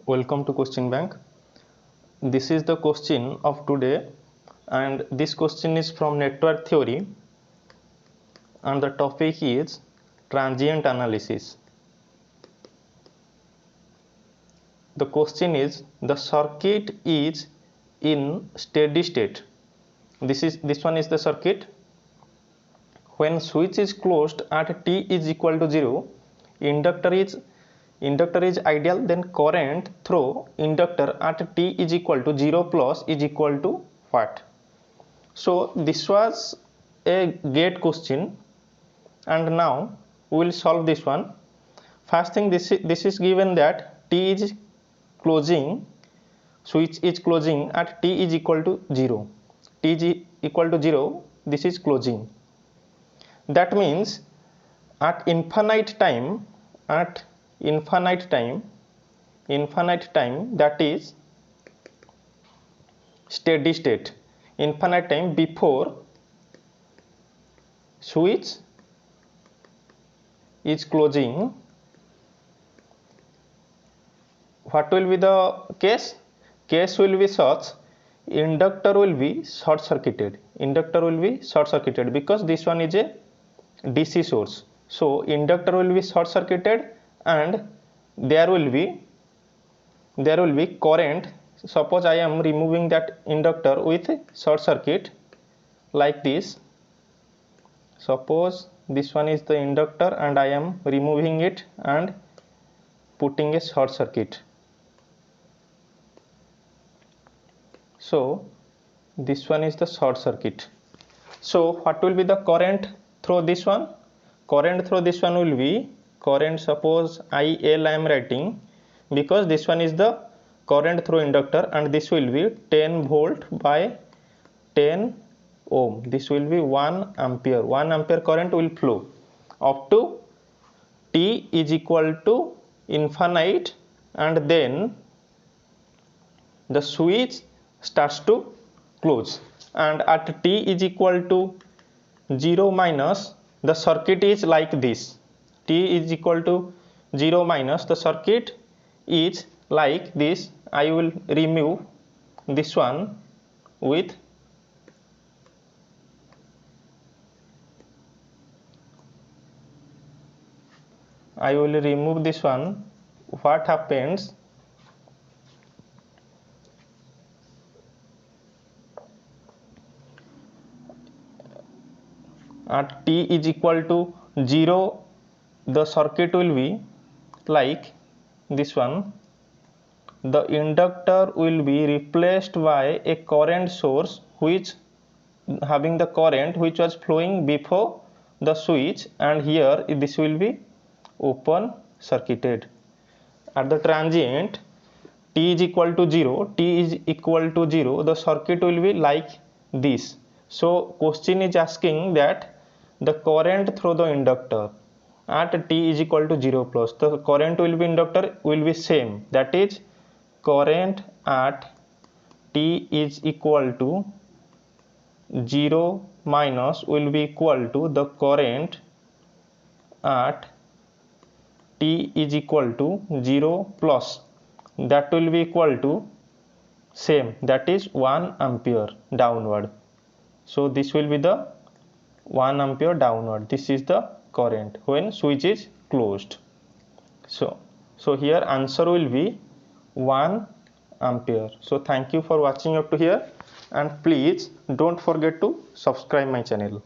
Welcome to Question Bank. This is the question of today, and this question is from network theory, and the topic is transient analysis. The question is, the circuit is in steady state. This one is the circuit. When switch is closed at t is equal to 0, inductor is ideal, then current through inductor at t is equal to 0 plus is equal to what? So this was a gate question, and now we will solve this one. First thing, this is given that t is closing, switch is closing at t is equal to 0. T is equal to 0, this is closing. That means at infinite time, that is steady state, infinite time before switch is closing, what will be the case? Case will be such, inductor will be short circuited, because this one is a DC source. So inductor will be short circuited and there will be current. Suppose I am removing that inductor with short circuit like this. Suppose this one is the inductor and I am removing it and putting a short circuit. So this one is the short circuit. So what will be the current through this one? Current through this one will be current, suppose IL I am writing, because this one is the current through inductor, and this will be 10 volt by 10 ohm. This will be 1 ampere. 1 ampere current will flow up to t is equal to infinite, and then the switch starts to close, and at t is equal to 0 minus, the circuit is like this. T is equal to 0 minus, the circuit is like this. I will remove this one with what happens? At t is equal to 0, the circuit will be like this one. The inductor will be replaced by a current source which having the current which was flowing before the switch, and here this will be open circuited. At the transient t is equal to 0, the circuit will be like this. So question is asking that the current through the inductor at t is equal to 0 plus, the current will be inductor will be same, that is current at t is equal to 0 minus will be equal to the current at t is equal to 0 plus, that will be equal to same, that is 1 ampere downward. So this will be the 1 ampere downward. This is the current when switch is closed. So here answer will be 1 ampere. So thank you for watching up to here, and please don't forget to subscribe my channel.